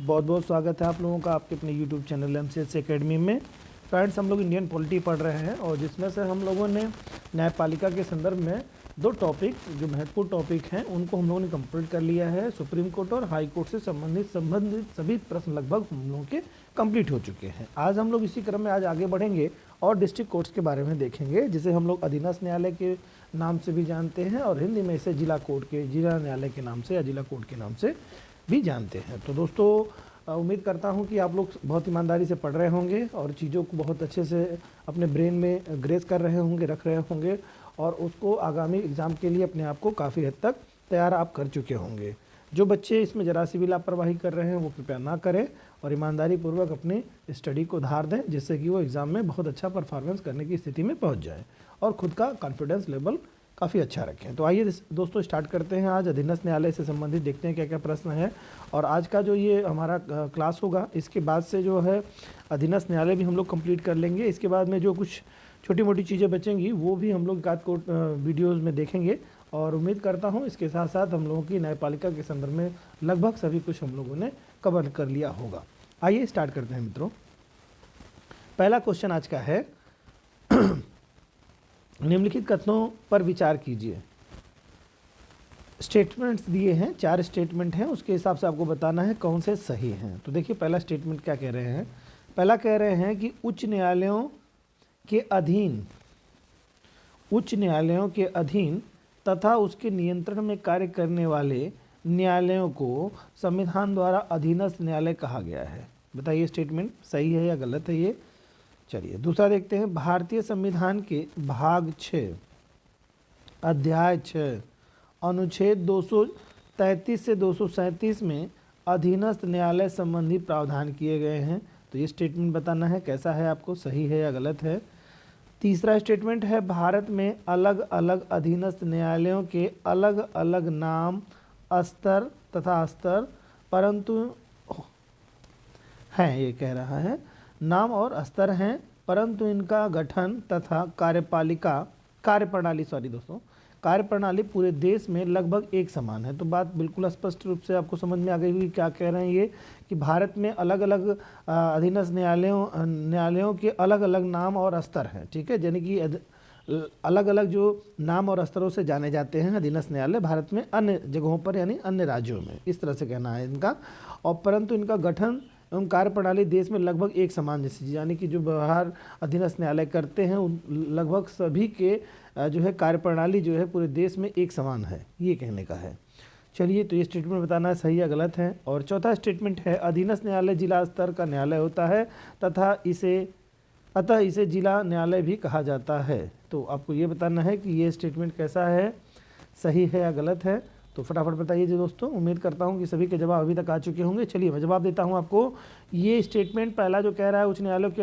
बहुत बहुत स्वागत है आप लोगों का आपके अपने YouTube चैनल एमसीएस एकेडमी में। फ्रेंड्स, हम लोग इंडियन पॉलिटी पढ़ रहे हैं और जिसमें से हम लोगों ने न्यायपालिका के संदर्भ में दो टॉपिक जो महत्वपूर्ण टॉपिक हैं उनको हम लोगों ने कंप्लीट कर लिया है। सुप्रीम कोर्ट और हाई कोर्ट से संबंधित सभी प्रश्न लगभग हम लोगों के कंप्लीट हो चुके हैं। आज हम लोग इसी क्रम में आज आगे बढ़ेंगे और डिस्ट्रिक्ट कोर्ट्स के बारे में देखेंगे, जिसे हम लोग अधीनस्थ न्यायालय के नाम से भी जानते हैं और हिंदी में इसे जिला न्यायालय के नाम से या जिला कोर्ट के नाम से भी जानते हैं। तो दोस्तों, उम्मीद करता हूं कि आप लोग बहुत ईमानदारी से पढ़ रहे होंगे और चीज़ों को बहुत अच्छे से अपने ब्रेन में ग्रेस कर रहे होंगे, रख रहे होंगे और उसको आगामी एग्ज़ाम के लिए अपने आप को काफ़ी हद तक तैयार आप कर चुके होंगे। जो बच्चे इसमें ज़रा सी भी लापरवाही कर रहे हैं वो कृपया ना करें और ईमानदारी पूर्वक अपनी स्टडी को धार दें, जिससे कि वो एग्ज़ाम में बहुत अच्छा परफॉर्मेंस करने की स्थिति में पहुँच जाए और ख़ुद का कॉन्फिडेंस लेवल काफ़ी अच्छा रखें। तो आइए दोस्तों स्टार्ट करते हैं। आज अधीनस्थ न्यायालय से संबंधित देखते हैं क्या क्या प्रश्न है। और आज का जो ये हमारा क्लास होगा, इसके बाद से जो है अधीनस्थ न्यायालय भी हम लोग कंप्लीट कर लेंगे। इसके बाद में जो कुछ छोटी मोटी चीज़ें बचेंगी वो भी हम लोग एकाध कोर्ट वीडियोज़ में देखेंगे और उम्मीद करता हूँ इसके साथ साथ हम लोगों की न्यायपालिका के संदर्भ में लगभग सभी कुछ हम लोगों ने कवर कर लिया होगा। आइए स्टार्ट करते हैं मित्रों। पहला क्वेश्चन आज का है, निम्नलिखित कथनों पर विचार कीजिए। स्टेटमेंट्स दिए हैं, 4 स्टेटमेंट हैं, उसके हिसाब से आपको बताना है कौन से सही हैं। तो देखिए पहला स्टेटमेंट क्या कह रहे हैं। पहला कह रहे हैं कि उच्च न्यायालयों के अधीन तथा उसके नियंत्रण में कार्य करने वाले न्यायालयों को संविधान द्वारा अधीनस्थ न्यायालय कहा गया है। बताइए स्टेटमेंट सही है या गलत है ये। चलिए दूसरा देखते हैं। भारतीय संविधान के भाग 6 अध्याय 6 अनुच्छेद 233 से 237 में अधीनस्थ न्यायालय संबंधी प्रावधान किए गए हैं। तो ये स्टेटमेंट बताना है कैसा है आपको, सही है या गलत है। तीसरा स्टेटमेंट है, भारत में अलग अलग अधीनस्थ न्यायालयों के अलग अलग नाम, स्तर तथा स्तर परंतु हैं। ये कह रहा है नाम और स्तर हैं परंतु इनका गठन तथा कार्यप्रणाली पूरे देश में लगभग एक समान है। तो बात बिल्कुल स्पष्ट रूप से आपको समझ में आ गई होगी क्या कह रहे हैं ये, कि भारत में अलग अलग अधीनस्थ न्यायालयों के अलग अलग नाम और स्तर हैं। ठीक है, यानी कि अलग अलग जो नाम और स्तरों से जाने जाते हैं अधीनस्थ न्यायालय भारत में अन्य जगहों पर यानी अन्य राज्यों में, इस तरह से कहना है इनका। और परंतु इनका गठन एवं कार्यप्रणाली देश में लगभग एक समान जैसी, यानी कि जो व्यवहार अधीनस्थ न्यायालय करते हैं उन लगभग सभी के जो है कार्यप्रणाली जो है पूरे देश में एक समान है, ये कहने का है। चलिए तो ये स्टेटमेंट बताना है सही या गलत है। और चौथा स्टेटमेंट है, अधीनस्थ न्यायालय जिला स्तर का न्यायालय होता है तथा अतः इसे जिला न्यायालय भी कहा जाता है। तो आपको ये बताना है कि ये स्टेटमेंट कैसा है, सही है या गलत है। तो फटाफट बताइए जी दोस्तों। उम्मीद करता हूँ कि सभी के जवाब अभी तक आ चुके होंगे। चलिए मैं जवाब देता हूँ आपको। ये स्टेटमेंट पहला जो कह रहा है, उच्च न्यायालयों के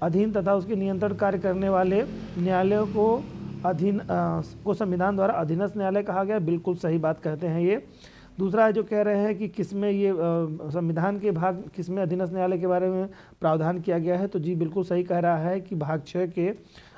अधीन तथा उसके नियंत्रण कार्य करने वाले न्यायालयों को संविधान द्वारा अधीनस्थ न्यायालय कहा गया, बिल्कुल सही बात कहते हैं ये। दूसरा जो कह रहे हैं कि किसमें ये संविधान के भाग किसमें अधीनस्थ न्यायालय के बारे में प्रावधान किया गया है, तो जी बिल्कुल सही कह रहा है कि भाग 6 के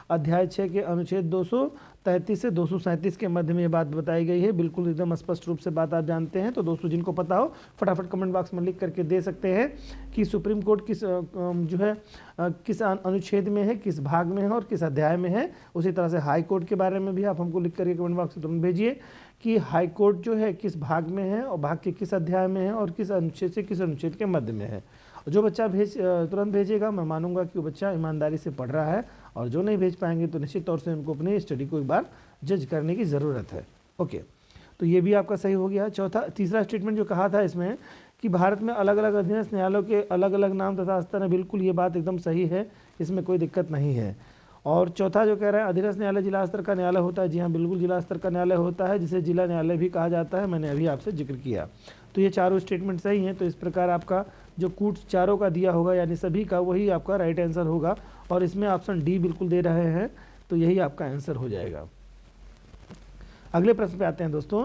अध्याय 6 के अनुच्छेद 233 से 237 के मध्य में ये बात बताई गई है। बिल्कुल एकदम स्पष्ट रूप से बात आप जानते हैं। तो दोस्तों जिनको पता हो फटाफट कमेंट बॉक्स में लिख करके दे सकते हैं कि सुप्रीम कोर्ट किस अनुच्छेद में है, किस भाग में है और किस अध्याय में है। उसी तरह से हाई कोर्ट के बारे में भी आप हमको लिख करके कमेंट बॉक्स में तुरंत भेजिए कि हाई कोर्ट जो है किस भाग में है और भाग के किस अध्याय में है और किस अनुच्छेद से किस अनुच्छेद के मध्य में है। जो बच्चा तुरंत भेजेगा, मैं मानूंगा कि वो बच्चा ईमानदारी से पढ़ रहा है, और जो नहीं भेज पाएंगे तो निश्चित तौर से उनको अपनी स्टडी को एक बार जज करने की ज़रूरत है। ओके, तो ये भी आपका सही हो गया। तीसरा स्टेटमेंट जो कहा था इसमें कि भारत में अलग अलग अधीनस्थ न्यायालयों के अलग अलग नाम तथा स्तर है, बिल्कुल ये बात एकदम सही है, इसमें कोई दिक्कत नहीं है। और चौथा जो कह रहा है अधीनस्थ न्यायालय जिला स्तर का न्यायालय होता है, जी हाँ बिल्कुल जिला स्तर का न्यायालय होता है, जिसे जिला न्यायालय भी कहा जाता है, मैंने अभी आपसे जिक्र किया। तो ये चारों स्टेटमेंट सही हैं। तो इस प्रकार आपका जो कूट चारों का दिया होगा यानी सभी का, वही आपका राइट आंसर होगा। और इसमें ऑप्शन डी बिल्कुल दे रहे हैं, तो यही आपका आंसर हो जाएगा। अगले प्रश्न पे आते हैं दोस्तों।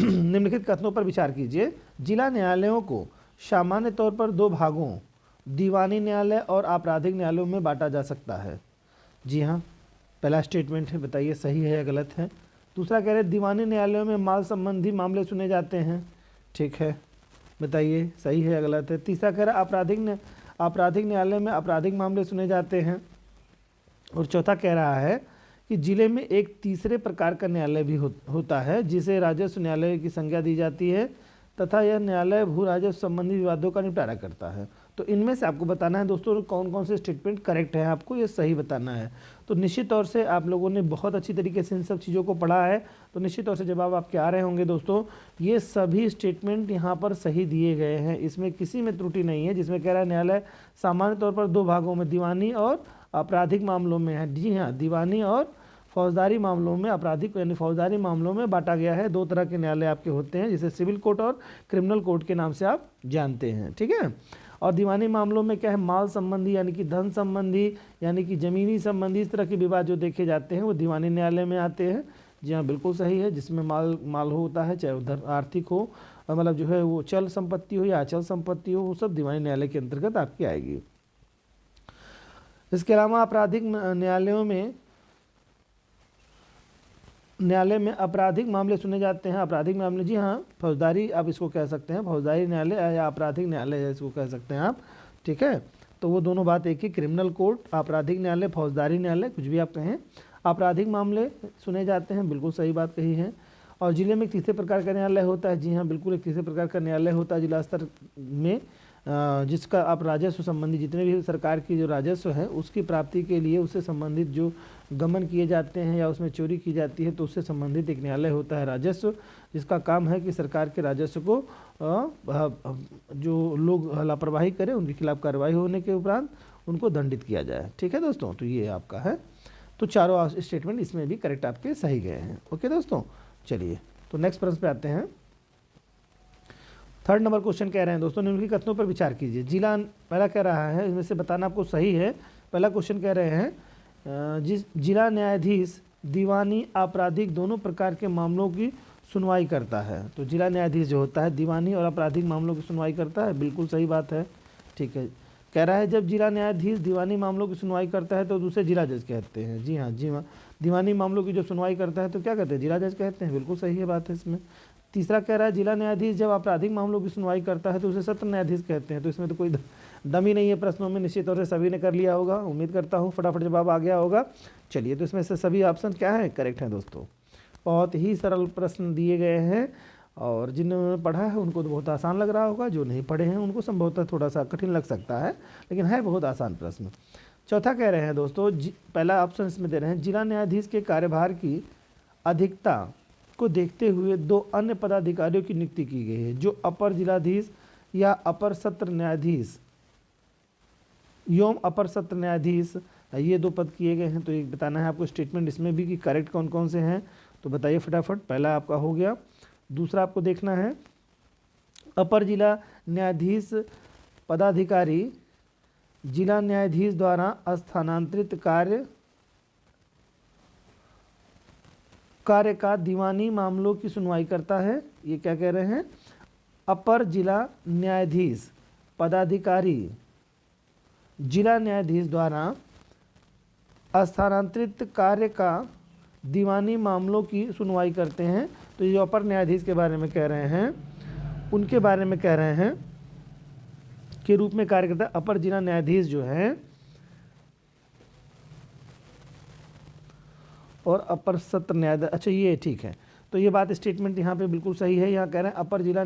निम्नलिखित कथनों पर विचार कीजिए। जिला न्यायालयों को सामान्य तौर पर 2 भागों दीवानी न्यायालय और आपराधिक न्यायालयों में बांटा जा सकता है। जी हाँ, पहला स्टेटमेंट है, बताइए सही है या गलत है। दूसरा कह रहे हैं दीवानी न्यायालयों में माल संबंधी मामले सुने जाते हैं। ठीक है। बताइए सही है या गलत है। तीसरा कह रहा है आपराधिक न्यायालय में आपराधिक मामले सुने जाते हैं। और चौथा कह रहा है कि जिले में एक तीसरे प्रकार का न्यायालय भी होता है जिसे राजस्व न्यायालय की संज्ञा दी जाती है तथा यह न्यायालय भू राजस्व संबंधी विवादों का निपटारा करता है। तो इनमें से आपको बताना है दोस्तों कौन कौन से स्टेटमेंट करेक्ट है, आपको ये सही बताना है। तो निश्चित तौर से आप लोगों ने बहुत अच्छी तरीके से इन सब चीज़ों को पढ़ा है, तो निश्चित तौर से जवाब आपके आ रहे होंगे दोस्तों। ये सभी स्टेटमेंट यहाँ पर सही दिए गए हैं, इसमें किसी में त्रुटि नहीं है। जिसमें कह रहा है न्यायालय सामान्य तौर पर दो भागों में दीवानी और आपराधिक मामलों में है। जी हाँ, दीवानी और फौजदारी मामलों में, आपराधिक यानी फौजदारी मामलों में बांटा गया है। दो तरह के न्यायालय आपके होते हैं जिसे सिविल कोर्ट और क्रिमिनल कोर्ट के नाम से आप जानते हैं, ठीक है। और दीवानी मामलों में क्या है, माल संबंधी यानी कि धन संबंधी यानी कि जमीनी संबंधी इस तरह के विवाद जो देखे जाते हैं वो दीवानी न्यायालय में आते हैं। जी हाँ, बिल्कुल सही है। जिसमें माल होता है, चाहे उधर आर्थिक हो, मतलब जो है वो चल संपत्ति हो या अचल संपत्ति हो, वो सब दीवानी न्यायालय के अंतर्गत आपकी आएगी। इसके अलावा आपराधिक न्यायालय में आपराधिक मामले सुने जाते हैं। आपराधिक मामले, जी हाँ, फौजदारी आप इसको कह सकते हैं, फौजदारी न्यायालय या आपराधिक न्यायालय इसको कह सकते हैं आप, ठीक है। तो वो दोनों बात एक ही, क्रिमिनल कोर्ट, आपराधिक न्यायालय, फौजदारी न्यायालय, कुछ भी आप कहें, आपराधिक मामले सुने जाते हैं, बिल्कुल सही बात कही है। और जिले में एक तीसरे प्रकार का न्यायालय होता है। जी हाँ, बिल्कुल एक तीसरे प्रकार का न्यायालय होता है जिला स्तर में, जिसका आप राजस्व संबंधी जितने भी सरकार की जो राजस्व है उसकी प्राप्ति के लिए उससे संबंधित जो गमन किए जाते हैं या उसमें चोरी की जाती है तो उससे संबंधित एक न्यायालय होता है राजस्व, जिसका काम है कि सरकार के राजस्व को जो लोग लापरवाही करें उनके खिलाफ कार्रवाई होने के उपरांत उनको दंडित किया जाए, ठीक है दोस्तों। तो ये आपका है। तो चारों स्टेटमेंट इसमें भी करेक्ट आपके सही गए हैं। ओके दोस्तों, चलिए तो नेक्स्ट प्रश्न पे आते हैं। थर्ड नंबर क्वेश्चन कह रहे हैं दोस्तों, निम्नलिखित कथनों पर विचार कीजिए। जिला, पहला कह रहा है, इसमें से बताना आपको सही है। पहला क्वेश्चन कह रहे हैं जिला न्यायाधीश दीवानी आपराधिक दोनों प्रकार के मामलों की सुनवाई करता है। तो जिला न्यायाधीश जो होता है दीवानी और आपराधिक मामलों की सुनवाई करता है, बिल्कुल सही बात है, ठीक है। कह रहा है जब जिला न्यायाधीश दीवानी मामलों की सुनवाई करता है तो दूसरे जिला जज कहते हैं। जी हाँ, दीवानी मामलों की जब सुनवाई करता है तो क्या कहते हैं, जिला जज कहते हैं, बिल्कुल सही है बात है इसमें। तीसरा कह रहा है जिला न्यायाधीश जब आपराधिक मामलों की सुनवाई करता है तो उसे सत्र न्यायाधीश कहते हैं। तो इसमें तो कोई दम ही नहीं है प्रश्नों में, निश्चित तौर से सभी ने कर लिया होगा, उम्मीद करता हूँ फटाफट जवाब आ गया होगा। चलिए, तो इसमें से सभी ऑप्शन क्या है, करेक्ट हैं दोस्तों। बहुत ही सरल प्रश्न दिए गए हैं और जिन्होंने पढ़ा है उनको तो बहुत आसान लग रहा होगा, जो नहीं पढ़े हैं उनको संभवतः थोड़ा सा कठिन लग सकता है, लेकिन है बहुत आसान प्रश्न। चौथा कह रहे हैं दोस्तों, पहला ऑप्शन इसमें दे रहे हैं जिला न्यायाधीश के कार्यभार की अधिकता को देखते हुए दो अन्य पदाधिकारियों की नियुक्ति की गई है, जो अपर जिलाधीश या अपर सत्र न्यायाधीश एवं अपर सत्र न्यायाधीश, ये दो पद किए गए हैं। तो एक बताना है आपको स्टेटमेंट इसमें भी कि करेक्ट कौन कौन से हैं, तो बताइए फटाफट। पहला आपका हो गया। दूसरा आपको देखना है अपर जिला न्यायाधीश पदाधिकारी जिला न्यायाधीश द्वारा स्थानांतरित कार्य का दीवानी मामलों की सुनवाई करता है। ये क्या कह रहे हैं, अपर जिला न्यायाधीश पदाधिकारी जिला न्यायाधीश द्वारा स्थानांतरित कार्य का दीवानी मामलों की सुनवाई करते हैं। तो ये अपर न्यायाधीश के बारे में कह रहे हैं, उनके बारे में कह रहे हैं के रूप में कार्य करता है। अपर जिला न्यायाधीश जो है और अपर सत्र न्यायाधीश, अच्छा ये ठीक है। तो ये बात स्टेटमेंट यहाँ पे बिल्कुल सही है। यहाँ कह रहे हैं अपर जिला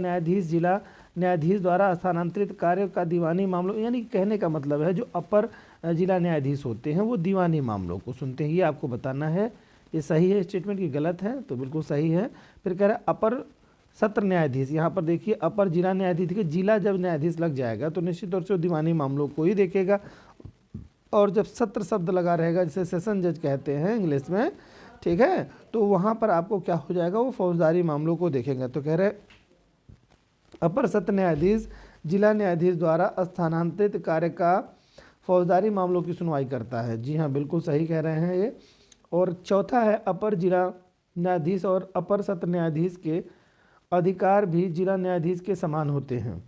न्यायाधीश द्वारा स्थानांतरित कार्य का दीवानी मामलों, यानी कहने का मतलब है जो अपर जिला न्यायाधीश होते हैं वो दीवानी मामलों को सुनते हैं। ये आपको बताना है, ये सही है स्टेटमेंट की गलत है, तो बिल्कुल सही है। फिर कह रहे हैं अपर सत्र न्यायाधीश, यहाँ पर देखिए अपर जिला न्यायाधीश के जिला जब न्यायाधीश लग जाएगा तो निश्चित तौर से वो दीवानी मामलों को ही देखेगा, और जब सत्र शब्द लगा रहेगा जिसे सेशन जज कहते हैं इंग्लिश में, ठीक है, तो वहाँ पर आपको क्या हो जाएगा, वो फौजदारी मामलों को देखेंगे। तो कह रहे अपर सत्र न्यायाधीश जिला न्यायाधीश द्वारा स्थानांतरित कार्य का फौजदारी मामलों की सुनवाई करता है। जी हाँ, बिल्कुल सही कह रहे हैं ये। और चौथा है अपर जिला न्यायाधीश और अपर सत्र न्यायाधीश के अधिकार भी जिला न्यायाधीश के समान होते हैं।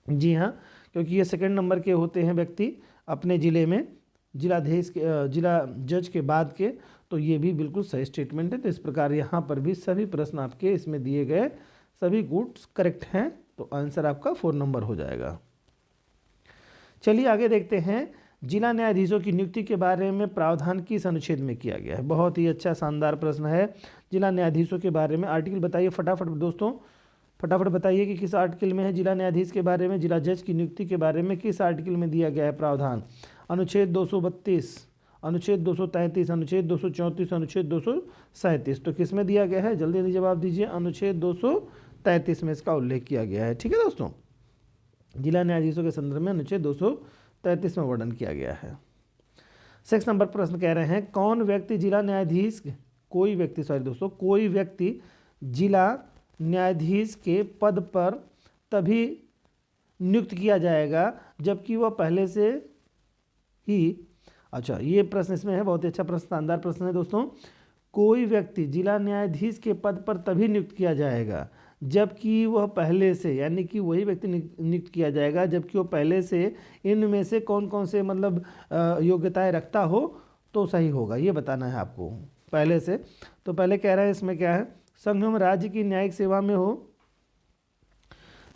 जी हाँ, क्योंकि ये सेकंड नंबर के होते हैं व्यक्ति अपने ज़िले में, जिलाधीश के जिला जज के बाद के। तो ये भी बिल्कुल सही स्टेटमेंट है। तो इस प्रकार यहाँ पर भी सभी प्रश्न आपके इसमें दिए गए सभी गुड्स करेक्ट हैं। तो आंसर आपका 4 नंबर हो जाएगा। चलिए आगे देखते हैं, जिला न्यायाधीशों की नियुक्ति के बारे में प्रावधान किस अनुच्छेद में किया गया है। बहुत ही अच्छा शानदार प्रश्न है। जिला न्यायाधीशों के बारे में आर्टिकल बताइए फटाफट दोस्तों, फटाफट बताइए कि किस आर्टिकल में है जिला न्यायाधीश के बारे में, जिला जज की नियुक्ति के बारे में किस आर्टिकल में दिया गया है प्रावधान। अनुच्छेद 232, अनुच्छेद 233, अनुच्छेद 234, अनुच्छेद 237। तो किस में दिया गया है, जल्दी जल्दी जवाब दीजिए। अनुच्छेद 233 में इसका उल्लेख किया गया है। ठीक है दोस्तों, जिला न्यायाधीशों के संदर्भ में अनुच्छेद 233 में वर्णन किया गया है। 6 नंबर प्रश्न कह रहे हैं, कौन व्यक्ति जिला न्यायाधीश, कोई व्यक्ति सॉरी दोस्तों, कोई व्यक्ति जिला न्यायाधीश के पद पर तभी नियुक्त किया जाएगा जबकि वह पहले से ही, अच्छा ये प्रश्न इसमें है, बहुत ही अच्छा प्रश्न, शानदार प्रश्न है दोस्तों। कोई व्यक्ति जिला न्यायाधीश के पद पर तभी नियुक्त किया जाएगा जबकि वह पहले से, यानी कि वही व्यक्ति नियुक्त किया जाएगा जबकि वो पहले से इनमें से कौन कौन से मतलब योग्यताएं रखता हो तो सही होगा, ये बताना है आपको पहले से। तो पहले कह रहा है इसमें क्या है, संघ एवं राज्य की न्यायिक सेवा में हो,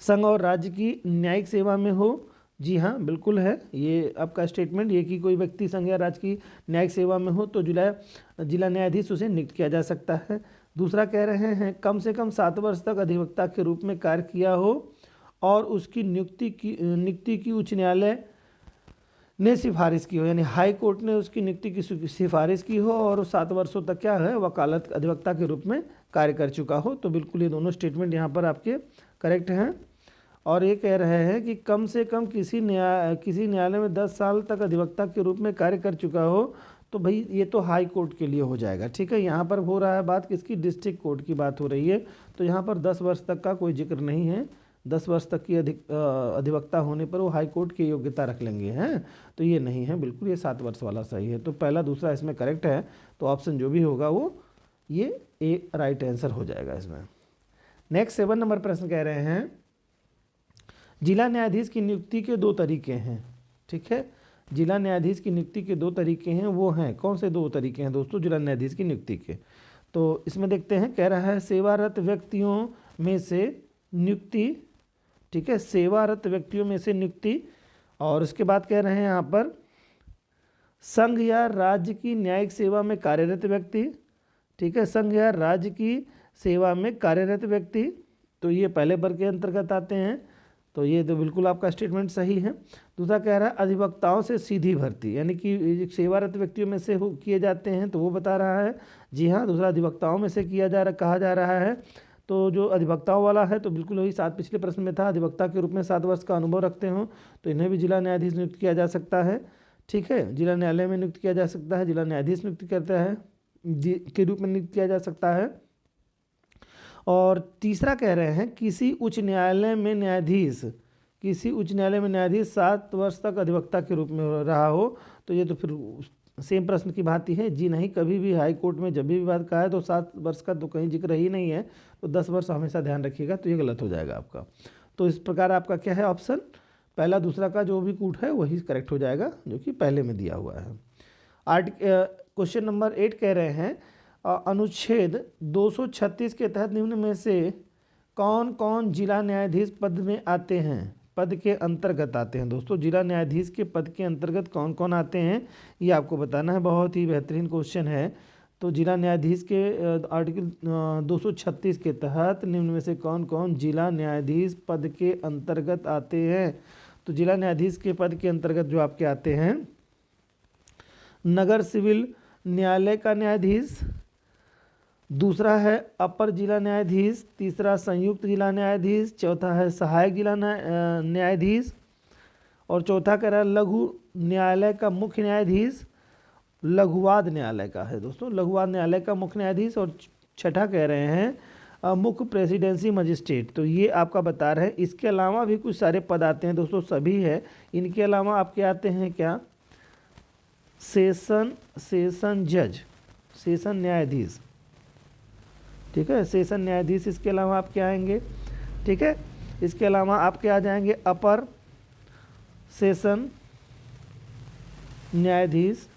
संघ और राज्य की न्यायिक सेवा में हो। जी हाँ बिल्कुल है ये आपका स्टेटमेंट, ये कि कोई व्यक्ति संघ या राज्य की न्यायिक सेवा में हो तो जिला न्यायाधीश उसे नियुक्त किया जा सकता है। दूसरा कह रहे हैं, कम से कम 7 वर्ष तक अधिवक्ता के रूप में कार्य किया हो और उसकी नियुक्ति की उच्च न्यायालय ने सिफारिश की हो, यानी हाई कोर्ट ने उसकी नियुक्ति की सिफारिश की हो और 7 वर्षों तक क्या है, वकालत अधिवक्ता के रूप में कार्य कर चुका हो। तो बिल्कुल ये दोनों स्टेटमेंट यहाँ पर आपके करेक्ट हैं। और ये कह रहे हैं कि कम से कम किसी न्यायालय में 10 साल तक अधिवक्ता के रूप में कार्य कर चुका हो, तो भाई ये तो हाई कोर्ट के लिए हो जाएगा। ठीक है, यहाँ पर हो रहा है बात किसकी, डिस्ट्रिक्ट कोर्ट की बात हो रही है, तो यहाँ पर 10 वर्ष तक का कोई जिक्र नहीं है। 10 वर्ष तक की अधिवक्ता होने पर वो हाई कोर्ट की योग्यता रख लेंगे हैं, तो ये नहीं है, बिल्कुल ये 7 वर्ष वाला सही है। तो पहला दूसरा इसमें करेक्ट है, तो ऑप्शन जो भी होगा वो ये ए राइट आंसर हो जाएगा इसमें। नेक्स्ट 7 नंबर प्रश्न कह रहे हैं, जिला न्यायाधीश की नियुक्ति के 2 तरीके हैं। ठीक है, जिला न्यायाधीश की नियुक्ति के 2 तरीके हैं, वो हैं कौन से 2 तरीके हैं दोस्तों जिला न्यायाधीश की नियुक्ति के। तो इसमें देखते हैं, कह रहा है सेवारत व्यक्तियों में से नियुक्ति। ठीक है, सेवारत व्यक्तियों में से नियुक्ति। और उसके बाद कह रहे हैं यहाँ पर संघ या राज्य की न्यायिक सेवा में कार्यरत व्यक्ति। ठीक है, संघ या राज्य की सेवा में कार्यरत व्यक्ति, तो ये पहले वर्ग के अंतर्गत आते हैं, तो ये तो बिल्कुल आपका स्टेटमेंट सही है। दूसरा कह रहा है अधिवक्ताओं से सीधी भर्ती, यानी कि सेवारत व्यक्तियों में से किए जाते हैं, तो वो बता रहा है। जी हाँ, दूसरा अधिवक्ताओं में से कहा जा रहा है, तो जो अधिवक्ताओं वाला है तो बिल्कुल वही 7 पिछले प्रश्न में था, अधिवक्ता के रूप में 7 वर्ष का अनुभव रखते हो तो इन्हें भी जिला न्यायाधीश नियुक्त किया जा सकता है। ठीक है, जिला न्यायालय में नियुक्त किया जा सकता है, जिला न्यायाधीश नियुक्त करता है के रूप में नियुक्त किया जा सकता है। और तीसरा कह रहे हैं किसी उच्च न्यायालय में न्यायाधीश 7 वर्ष तक अधिवक्ता के रूप में रहा हो, तो ये तो फिर सेम प्रश्न की भांति है। जी नहीं, कभी भी हाई कोर्ट में जब भी विवाद का है तो 7 वर्ष का तो कहीं जिक्र ही नहीं है, तो 10 वर्ष हमेशा ध्यान रखिएगा, तो ये गलत हो जाएगा आपका। तो इस प्रकार आपका क्या है ऑप्शन, पहला दूसरा का जो भी कूट है वही करेक्ट हो जाएगा जो कि पहले में दिया हुआ है। क्वेश्चन नंबर 8 कह रहे हैं, अनुच्छेद 236 के तहत निम्न में से कौन कौन जिला न्यायाधीश पद में आते हैं, पद के अंतर्गत आते हैं। दोस्तों जिला न्यायाधीश के पद के अंतर्गत कौन कौन आते हैं ये आपको बताना है, बहुत ही बेहतरीन क्वेश्चन है। तो जिला न्यायाधीश के आर्टिकल 236 के तहत निम्न में से कौन कौन जिला न्यायाधीश पद के अंतर्गत आते हैं। तो जिला न्यायाधीश के पद के अंतर्गत जो आपके आते हैं, नगर सिविल न्यायालय का न्यायाधीश, दूसरा है अपर जिला न्यायाधीश, तीसरा संयुक्त जिला न्यायाधीश, चौथा है सहायक जिला न्यायाधीश, और चौथा कह रहा है लघु न्यायालय का मुख्य न्यायाधीश, लघुवाद न्यायालय का है दोस्तों, लघुवाद न्यायालय का मुख्य न्यायाधीश, और छठा कह रहे हैं मुख्य प्रेसिडेंसी मजिस्ट्रेट। तो ये आपका बता रहे हैं। इसके अलावा भी कुछ सारे पद आते हैं दोस्तों, सभी है। इनके अलावा आपके आते हैं क्या, सेशन जज, सेशन न्यायाधीश। ठीक है, सेशन न्यायाधीश इसके अलावा आप क्या आएंगे। ठीक है, इसके अलावा आपके आ जाएंगे अपर सेशन न्यायाधीश।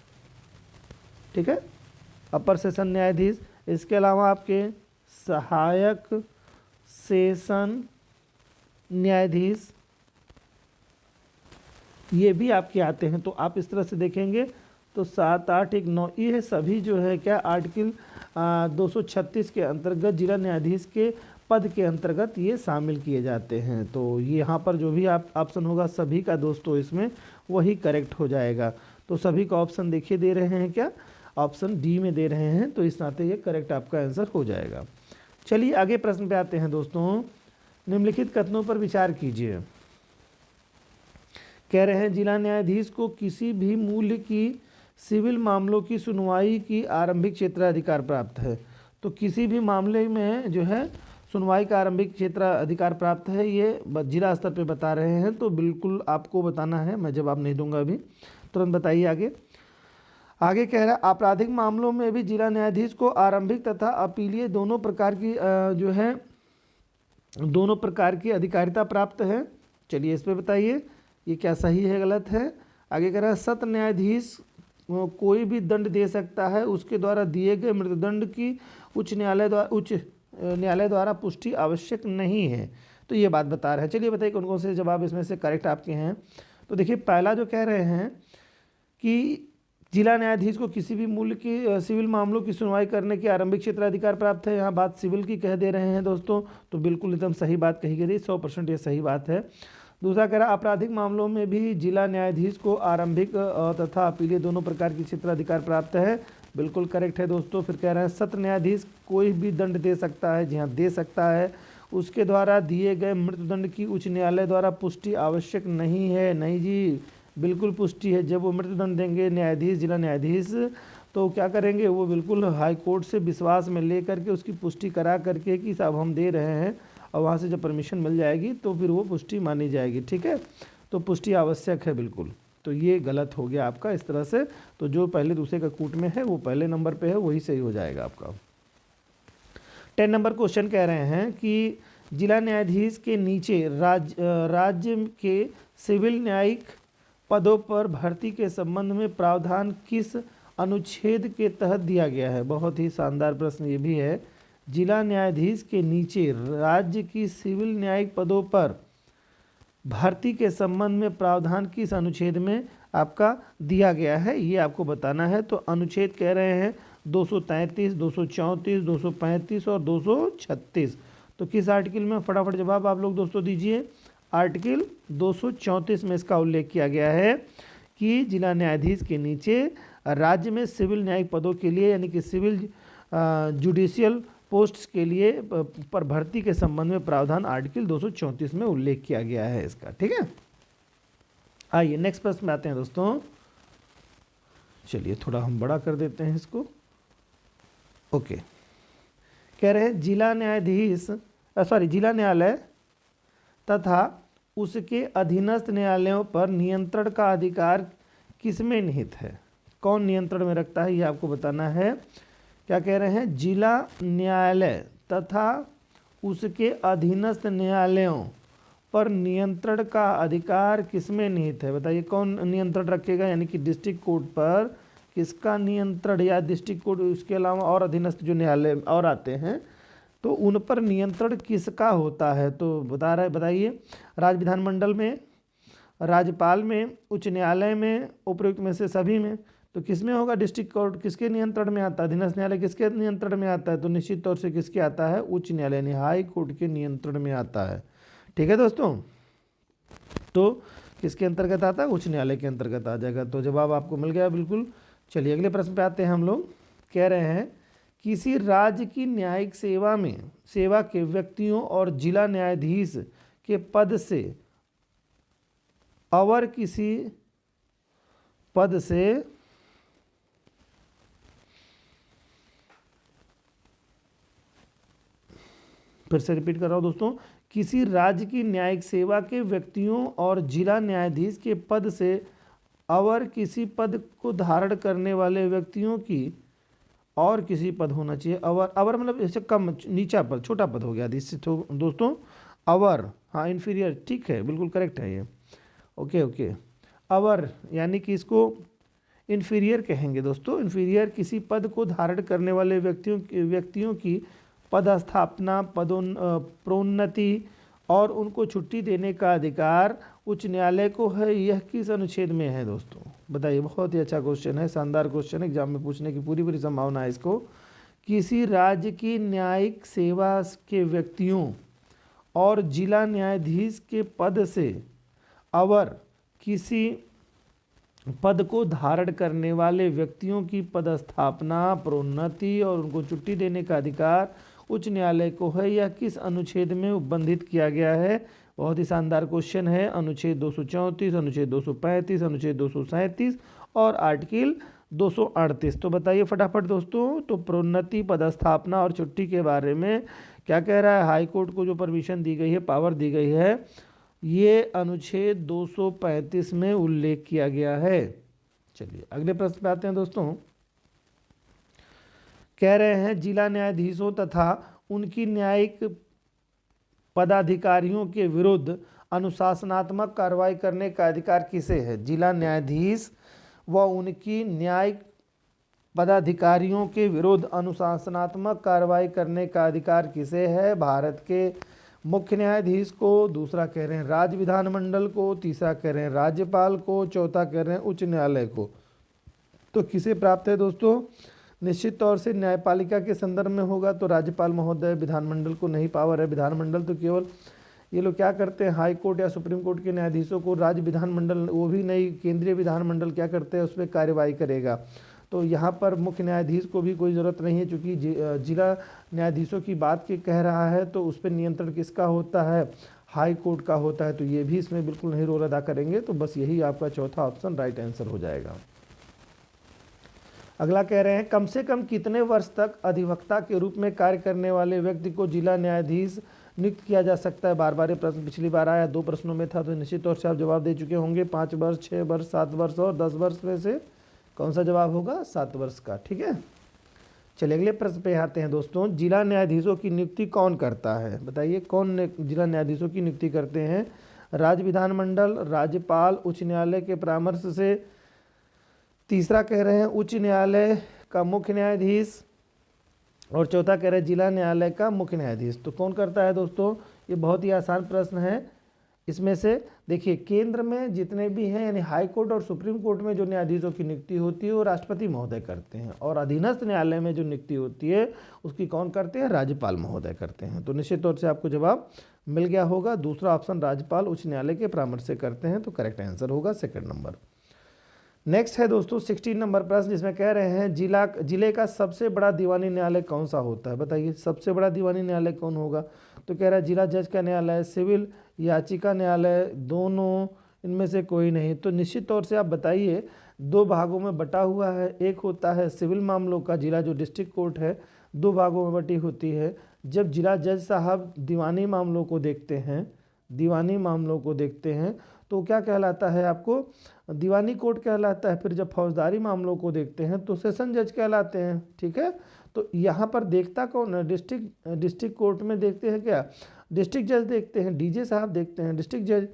ठीक है, अपर सेशन न्यायाधीश। इसके अलावा आपके सहायक सेशन न्यायाधीश, ये भी आपके आते हैं। तो आप इस तरह से देखेंगे तो 7, 8, 1, 9 ये सभी जो है क्या आर्टिकल 236 के अंतर्गत जिला न्यायाधीश के पद के अंतर्गत ये शामिल किए जाते हैं। तो ये यहाँ पर जो भी आप ऑप्शन होगा सभी का दोस्तों इसमें वही करेक्ट हो जाएगा। तो सभी का ऑप्शन देखिए दे रहे हैं क्या, ऑप्शन डी में दे रहे हैं, तो इस नाते ये करेक्ट आपका आंसर हो जाएगा। चलिए आगे प्रश्न पे आते हैं दोस्तों। निम्नलिखित कथनों पर विचार कीजिए। कह रहे हैं जिला न्यायाधीश को किसी भी मूल्य की सिविल मामलों की सुनवाई की आरंभिक क्षेत्राधिकार प्राप्त है। तो किसी भी मामले में जो है सुनवाई का आरंभिक क्षेत्राधिकार प्राप्त है, ये जिला स्तर पे बता रहे हैं। तो बिल्कुल आपको बताना है, मैं जवाब नहीं दूंगा अभी, तुरंत बताइए आगे। आगे कह रहा है आपराधिक मामलों में भी जिला न्यायाधीश को आरंभिक तथा अपीलीय दोनों प्रकार की जो है दोनों प्रकार की अधिकारिता प्राप्त है। चलिए इस पे बताइए ये क्या सही है गलत है। आगे कह रहा है सत्र न्यायाधीश कोई भी दंड दे सकता है, उसके द्वारा दिए गए मृत्युदंड की उच्च न्यायालय द्वारा पुष्टि आवश्यक नहीं है। तो ये बात बता रहे हैं। चलिए बताइए कौन कौन से जवाब इसमें से करेक्ट आपके हैं। तो देखिए पहला जो कह रहे हैं कि जिला न्यायाधीश को किसी भी मूल्य की सिविल मामलों की सुनवाई करने की आरंभिक क्षेत्राधिकार प्राप्त है, यहाँ बात सिविल की कह दे रहे हैं दोस्तों। तो बिल्कुल एकदम सही बात कही गई, 100% ये सही बात है। दूसरा कह रहा है आपराधिक मामलों में भी जिला न्यायाधीश को आरंभिक तथा अपीलीय दोनों प्रकार की क्षेत्राधिकार प्राप्त है, बिल्कुल करेक्ट है दोस्तों। फिर कह रहे हैं सत्र न्यायाधीश कोई भी दंड दे सकता है, जी हाँ दे सकता है, उसके द्वारा दिए गए मृत्युदंड की उच्च न्यायालय द्वारा पुष्टि आवश्यक नहीं है। नहीं जी, बिल्कुल पुष्टि है। जब वो मृत्युदंड देंगे न्यायाधीश, जिला न्यायाधीश, तो क्या करेंगे वो बिल्कुल हाई कोर्ट से विश्वास में ले करके उसकी पुष्टि करा करके कि साहब हम दे रहे हैं, और वहाँ से जब परमिशन मिल जाएगी तो फिर वो पुष्टि मानी जाएगी। ठीक है, तो पुष्टि आवश्यक है बिल्कुल। तो ये गलत हो गया आपका इस तरह से। तो जो पहले दूसरे का कूट में है वो पहले नंबर पे है, वही सही हो जाएगा आपका। 10 नंबर क्वेश्चन कह रहे हैं कि जिला न्यायाधीश के नीचे राज्य के सिविल न्यायिक पदों पर भर्ती के संबंध में प्रावधान किस अनुच्छेद के तहत दिया गया है। बहुत ही शानदार प्रश्न ये भी है। जिला न्यायाधीश के नीचे राज्य की सिविल न्यायिक पदों पर भर्ती के संबंध में प्रावधान किस अनुच्छेद में आपका दिया गया है, ये आपको बताना है। तो अनुच्छेद कह रहे हैं 233, 234, 235 और 236। तो किस आर्टिकल में, फटाफट जवाब आप लोग दोस्तों दीजिए। आर्टिकल 234 में इसका उल्लेख किया गया है कि जिला न्यायाधीश के नीचे राज्य में सिविल न्यायिक पदों के लिए यानी कि सिविल जुडिशियल पोस्ट्स के लिए पर भर्ती के संबंध में प्रावधान आर्टिकल 234 में उल्लेख किया गया है इसका। ठीक है, आइए नेक्स्ट प्रश्न में आते हैं दोस्तों। चलिए थोड़ा हम बड़ा कर देते हैं इसको। ओके, कह रहे हैं जिला न्यायालय तथा उसके अधीनस्थ न्यायालयों पर नियंत्रण का अधिकार किसमें निहित है। कौन नियंत्रण में रखता है ये आपको बताना है। क्या कह रहे हैं, जिला न्यायालय तथा उसके अधीनस्थ न्यायालयों पर नियंत्रण का अधिकार किसमें निहित है। बताइए कौन नियंत्रण रखेगा, यानी कि डिस्ट्रिक्ट कोर्ट पर किसका नियंत्रण, या डिस्ट्रिक्ट कोर्ट उसके अलावा और अधीनस्थ जो न्यायालय और आते हैं तो उन पर नियंत्रण किसका होता है। तो बताइए राज्य विधानमंडल में, राज्यपाल में, उच्च न्यायालय में, उपयुक्त में से सभी में। तो किसमें होगा, डिस्ट्रिक्ट कोर्ट किसके नियंत्रण में आता है, अधीनस्थ न्यायालय किसके नियंत्रण में आता है। तो निश्चित तौर से किसके आता है, उच्च न्यायालय यानी हाई कोर्ट के नियंत्रण में आता है। ठीक है दोस्तों, तो किसके अंतर्गत आता है, उच्च न्यायालय के अंतर्गत आ जाएगा। तो जवाब आपको मिल गया बिल्कुल। चलिए अगले प्रश्न पे आते हैं हम लोग। कह रहे हैं किसी राज्य की न्यायिक सेवा के व्यक्तियों और जिला न्यायाधीश के पद से अवर किसी पद से फिर से रिपीट कर रहा हूं दोस्तों, किसी राज्य की न्यायिक सेवा के व्यक्तियों और जिला न्यायाधीश के पद से अवर किसी पद को धारण करने वाले व्यक्तियों की और किसी पद होना चाहिए। अवर मतलब इससे कम, नीचा पद, छोटा पद हो गया दोस्तों। अवर, हाँ इन्फीरियर, ठीक है बिल्कुल करेक्ट है ये। ओके, अवर यानी कि इसको इन्फीरियर कहेंगे दोस्तों। इन्फीरियर किसी पद को धारण करने वाले व्यक्तियों की पदस्थापना, प्रोन्नति और उनको छुट्टी देने का अधिकार उच्च न्यायालय को है, यह किस अनुच्छेद में है दोस्तों? बताइए, बहुत ही अच्छा क्वेश्चन है, शानदार क्वेश्चन है, एग्जाम में पूछने की पूरी पूरी संभावना है इसको। किसी राज्य की न्यायिक सेवा के व्यक्तियों और जिला न्यायाधीश के पद से अवर किसी पद को धारण करने वाले व्यक्तियों की पदस्थापना, प्रोन्नति और उनको छुट्टी देने का अधिकार उच्च न्यायालय को है, यह किस अनुच्छेद में उपबंधित किया गया है? बहुत ही शानदार क्वेश्चन है। अनुच्छेद 234, अनुच्छेद 235, अनुच्छेद 237 और आर्टिकल 238। तो बताइए फटाफट दोस्तों। तो प्रोन्नति, पदस्थापना और छुट्टी के बारे में क्या कह रहा है? हाई कोर्ट को जो परमिशन दी गई है, पावर दी गई है, ये अनुच्छेद 235 में उल्लेख किया गया है। चलिए अगले प्रश्न पे आते हैं दोस्तों। कह रहे हैं जिला न्यायाधीशों तथा उनकी न्यायिक पदाधिकारियों के विरुद्ध अनुशासनात्मक कार्रवाई करने का अधिकार किसे है? जिला न्यायाधीश व उनकी न्यायिक पदाधिकारियों के विरुद्ध अनुशासनात्मक कार्रवाई करने का अधिकार किसे है? भारत के मुख्य न्यायाधीश को, दूसरा कह रहे हैं राज्य विधानमंडल को, तीसरा कह रहे हैं राज्यपाल को, चौथा कह रहे हैं उच्च न्यायालय को। तो किसे प्राप्त है दोस्तों? निश्चित तौर से न्यायपालिका के संदर्भ में होगा तो राज्यपाल महोदय, विधानमंडल को नहीं पावर है। विधानमंडल तो केवल ये लोग क्या करते हैं, हाई कोर्ट या सुप्रीम कोर्ट के न्यायाधीशों को, राज्य विधानमंडल वो भी नहीं, केंद्रीय विधानमंडल क्या करते हैं, उस पर कार्यवाही करेगा। तो यहाँ पर मुख्य न्यायाधीश को भी कोई ज़रूरत नहीं है, चूँकि जिला न्यायाधीशों की बात के कह रहा है तो उस पर नियंत्रण किसका होता है? हाई कोर्ट का होता है। तो ये भी इसमें बिल्कुल नहीं रोल अदा करेंगे। तो बस यही आपका चौथा ऑप्शन राइट आंसर हो जाएगा। अगला कह रहे हैं कम से कम कितने वर्ष तक अधिवक्ता के रूप में कार्य करने वाले व्यक्ति को जिला न्यायाधीश नियुक्त किया जा सकता है? बार बार ये प्रश्न पिछली बार आया, 2 प्रश्नों में था, तो निश्चित तौर से आप जवाब दे चुके होंगे। 5 वर्ष, 6 वर्ष, 7 वर्ष और 10 वर्ष में से कौन सा जवाब होगा? 7 वर्ष का। ठीक है, चलिए अगले प्रश्न पे आते हैं दोस्तों। जिला न्यायाधीशों की नियुक्ति कौन करता है? बताइए कौन जिला न्यायाधीशों की नियुक्ति करते हैं? राज्य विधानमंडल, राज्यपाल, उच्च न्यायालय के परामर्श से, तीसरा कह रहे हैं उच्च न्यायालय का मुख्य न्यायाधीश और चौथा कह रहे हैं जिला न्यायालय का मुख्य न्यायाधीश। तो कौन करता है दोस्तों? ये बहुत ही आसान प्रश्न है। इसमें से देखिए, केंद्र में जितने भी हैं यानी हाई कोर्ट और सुप्रीम कोर्ट में जो न्यायाधीशों की नियुक्ति होती है वो राष्ट्रपति महोदय करते हैं, और अधीनस्थ न्यायालय में जो नियुक्ति होती है उसकी कौन करते हैं? राज्यपाल महोदय करते हैं। तो निश्चित तौर से आपको जवाब मिल गया होगा। दूसरा ऑप्शन राज्यपाल उच्च न्यायालय के परामर्श से करते हैं, तो करेक्ट आंसर होगा सेकंड नंबर। नेक्स्ट है दोस्तों 16 नंबर प्रश्न, जिसमें कह रहे हैं जिले का सबसे बड़ा दीवानी न्यायालय कौन सा होता है? बताइए सबसे बड़ा दीवानी न्यायालय कौन होगा? तो कह रहा है जिला जज का न्यायालय, सिविल याचिका न्यायालय, दोनों, इनमें से कोई नहीं। तो निश्चित तौर से आप बताइए, 2 भागों में बटा हुआ है। एक होता है सिविल मामलों का जिला, जो डिस्ट्रिक्ट कोर्ट है, 2 भागों में बटी होती है। जब जिला जज साहब दीवानी मामलों को देखते हैं तो क्या कहलाता है आपको? दीवानी कोर्ट कहलाता है। फिर जब फौजदारी मामलों को देखते हैं तो सेशन जज कहलाते हैं। ठीक है, तो यहाँ पर देखता कौन है? डिस्ट्रिक्ट कोर्ट में देखते हैं क्या? डिस्ट्रिक्ट जज देखते हैं, डीजे साहब देखते हैं, डिस्ट्रिक्ट जज।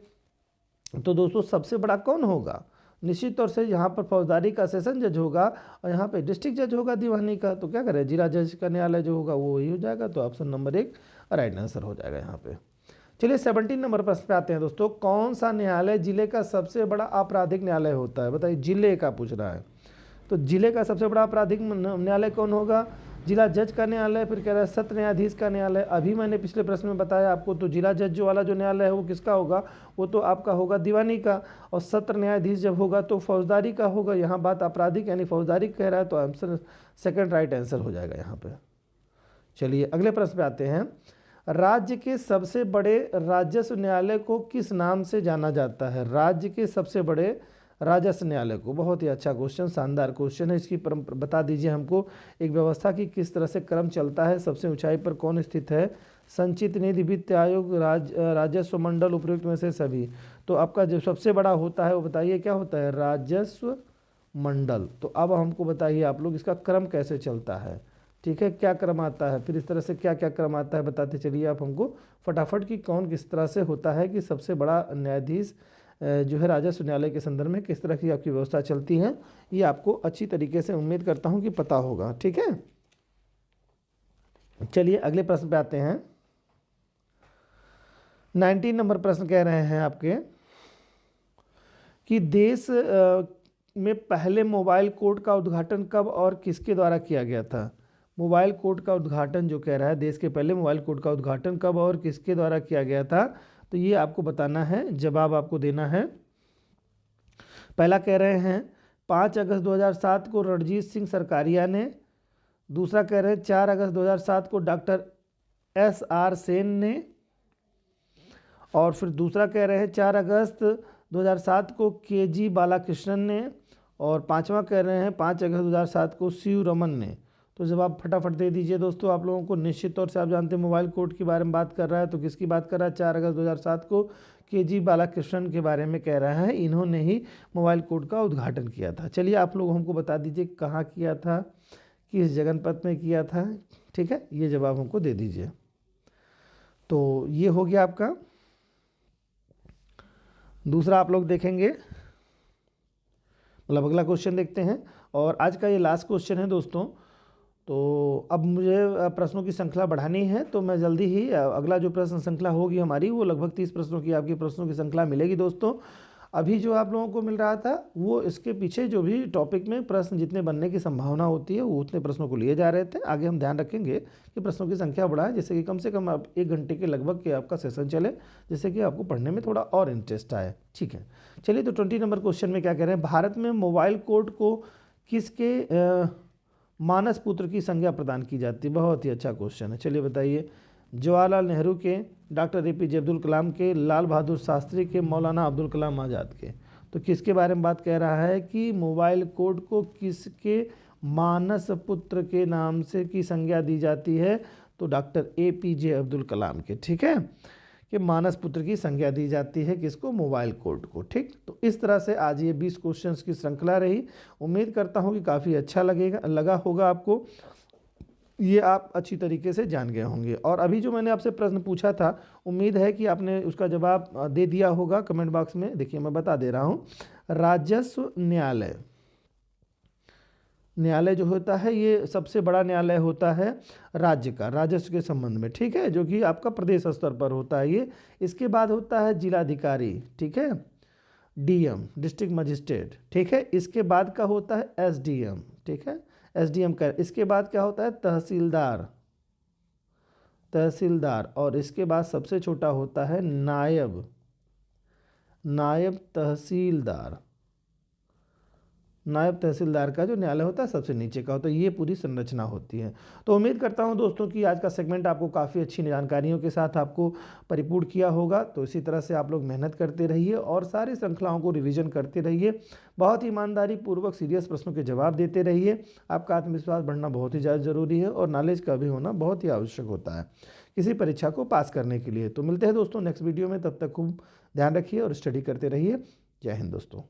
तो दोस्तों सबसे बड़ा कौन होगा? निश्चित तौर से यहाँ पर फौजदारी का सेशन जज होगा और यहाँ पे डिस्ट्रिक्ट जज होगा दीवानी का। तो क्या करें, जिला जज का न्यायालय जो होगा वो वही हो जाएगा। तो ऑप्शन नंबर 1 राइट आंसर हो जाएगा यहाँ पे। चलिए 17 नंबर प्रश्न पे आते हैं दोस्तों। कौन सा न्यायालय जिले का सबसे बड़ा आपराधिक न्यायालय होता है? बताइए, जिले का पूछ रहा है। तो जिले का सबसे बड़ा आपराधिक न्यायालय कौन होगा? जिला जज का न्यायालय। फिर कह रहा है सत्र न्यायाधीश का न्यायालय। अभी मैंने पिछले प्रश्न में बताया आपको, तो जिला जज वाला जो न्यायालय है वो किसका होगा? वो तो आपका होगा दीवानी का। और सत्र न्यायाधीश जब होगा तो फौजदारी का होगा। यहाँ बात आपराधिक यानी फौजदारी कह रहा है, तो आंसर सेकंड राइट आंसर हो जाएगा यहाँ पे। चलिए अगले प्रश्न पे आते हैं। राज्य के सबसे बड़े राजस्व न्यायालय को किस नाम से जाना जाता है? राज्य के सबसे बड़े राजस्व न्यायालय को। बहुत ही अच्छा क्वेश्चन, शानदार क्वेश्चन है। इसकी बता दीजिए हमको एक व्यवस्था की किस तरह से क्रम चलता है, सबसे ऊंचाई पर कौन स्थित है? संचित निधि, वित्त आयोग, राजस्व मंडल, उपयुक्त में से सभी। तो आपका जो सबसे बड़ा होता है वो बताइए क्या होता है? राजस्व मंडल। तो अब हमको बताइए आप लोग इसका क्रम कैसे चलता है? ठीक है, क्या क्रम आता है, फिर इस तरह से क्या क्या क्रम आता है बताते चलिए आप हमको फटाफट कि कौन किस तरह से होता है कि सबसे बड़ा न्यायाधीश जो है राजस्व न्यायालय के संदर्भ में किस तरह की आपकी व्यवस्था चलती है। ये आपको अच्छी तरीके से उम्मीद करता हूँ कि पता होगा। ठीक है, चलिए अगले प्रश्न पे आते हैं। 19 नंबर प्रश्न कह रहे हैं आपके कि देश में पहले मोबाइल कोर्ट का उद्घाटन कब और किसके द्वारा किया गया था। मोबाइल कोर्ट का उद्घाटन जो कह रहा है, देश के पहले मोबाइल कोर्ट का उद्घाटन कब और किसके द्वारा किया गया था, तो ये आपको बताना है, जवाब आपको देना है। पहला कह रहे हैं 5 अगस्त 2007 को रणजीत सिंह सरकारिया ने। दूसरा कह रहे हैं 4 अगस्त 2007 को डॉक्टर SR सेन ने। और फिर दूसरा कह रहे हैं 4 अगस्त 2007 को KG बालाकृष्णन ने। और पांचवा कह रहे हैं 5 अगस्त 2007 को CU रमन ने। तो जवाब फटाफट दे दीजिए दोस्तों आप लोगों को। निश्चित तौर से आप जानते हैं मोबाइल कोर्ट के बारे में बात कर रहा है, तो किसकी बात कर रहा है, 4 अगस्त 2007 को KG बालाकृष्णन के बारे में कह रहा है। इन्होंने ही मोबाइल कोर्ट का उद्घाटन किया था। चलिए आप लोग हमको बता दीजिए कहाँ किया था, किस जनपद में किया था। ठीक है, ये जवाब हमको दे दीजिए। तो ये हो गया आपका। दूसरा आप लोग देखेंगे, मतलब अगला क्वेश्चन देखते हैं, और आज का ये लास्ट क्वेश्चन है दोस्तों। तो अब मुझे प्रश्नों की श्रृंखला बढ़ानी है, तो मैं जल्दी ही अगला जो प्रश्न श्रृंखला होगी हमारी, वो लगभग 30 प्रश्नों की आपकी प्रश्नों की श्रृंखला मिलेगी दोस्तों। अभी जो आप लोगों को मिल रहा था वो इसके पीछे जो भी टॉपिक में प्रश्न जितने बनने की संभावना होती है वो उतने प्रश्नों को लिए जा रहे थे। आगे हम ध्यान रखेंगे कि प्रश्नों की संख्या बढ़ाएं, जिससे कि कम से कम आप 1 घंटे के लगभग के आपका सेशन चले, जिससे कि आपको पढ़ने में थोड़ा और इंटरेस्ट आए। ठीक है, चलिए तो 20 नंबर क्वेश्चन में क्या कह रहे हैं, भारत में मोबाइल कोर्ट को किसके मानस पुत्र की संज्ञा प्रदान की जाती है। बहुत ही अच्छा क्वेश्चन है, चलिए बताइए। जवाहरलाल नेहरू के, डॉक्टर APJ अब्दुल कलाम के, लाल बहादुर शास्त्री के, मौलाना अब्दुल कलाम आज़ाद के। तो किसके बारे में बात कह रहा है कि मोबाइल कोर्ट को किसके मानस पुत्र के नाम से की संज्ञा दी जाती है, तो डॉक्टर APJ अब्दुल कलाम के। ठीक है, कि मानस पुत्र की संज्ञा दी जाती है किसको, मोबाइल कोर्ट को। ठीक, तो इस तरह से आज ये 20 क्वेश्चंस की श्रृंखला रही। उम्मीद करता हूँ कि काफ़ी अच्छा लगा होगा आपको, ये आप अच्छी तरीके से जान गए होंगे। और अभी जो मैंने आपसे प्रश्न पूछा था, उम्मीद है कि आपने उसका जवाब दे दिया होगा कमेंट बॉक्स में। देखिए मैं बता दे रहा हूँ, राजस्व न्यायालय, न्यायालय जो होता है ये सबसे बड़ा न्यायालय होता है राज्य का, राजस्व के संबंध में। ठीक है, जो कि आपका प्रदेश स्तर पर होता है ये। इसके बाद होता है जिलाधिकारी, ठीक है, DM डिस्ट्रिक्ट मजिस्ट्रेट। ठीक है, इसके बाद का होता है SDM। ठीक है, SDM का। इसके बाद क्या होता है, तहसीलदार, तहसीलदार। और इसके बाद सबसे छोटा होता है नायब, नायब तहसीलदार। नायब तहसीलदार का जो न्यायालय होता है सबसे नीचे का होता है। ये पूरी संरचना होती है। तो उम्मीद करता हूं दोस्तों कि आज का सेगमेंट आपको काफ़ी अच्छी जानकारियों के साथ आपको परिपूर्ण किया होगा। तो इसी तरह से आप लोग मेहनत करते रहिए और सारी श्रृंखलाओं को रिवीजन करते रहिए। बहुत ईमानदारी पूर्वक सीरियस प्रश्नों के जवाब देते रहिए। आपका आत्मविश्वास बढ़ना बहुत ही ज़्यादा जरूरी है और नॉलेज का भी होना बहुत ही आवश्यक होता है किसी परीक्षा को पास करने के लिए। तो मिलते हैं दोस्तों नेक्स्ट वीडियो में, तब तक खूब ध्यान रखिए और स्टडी करते रहिए। जय हिंद दोस्तों।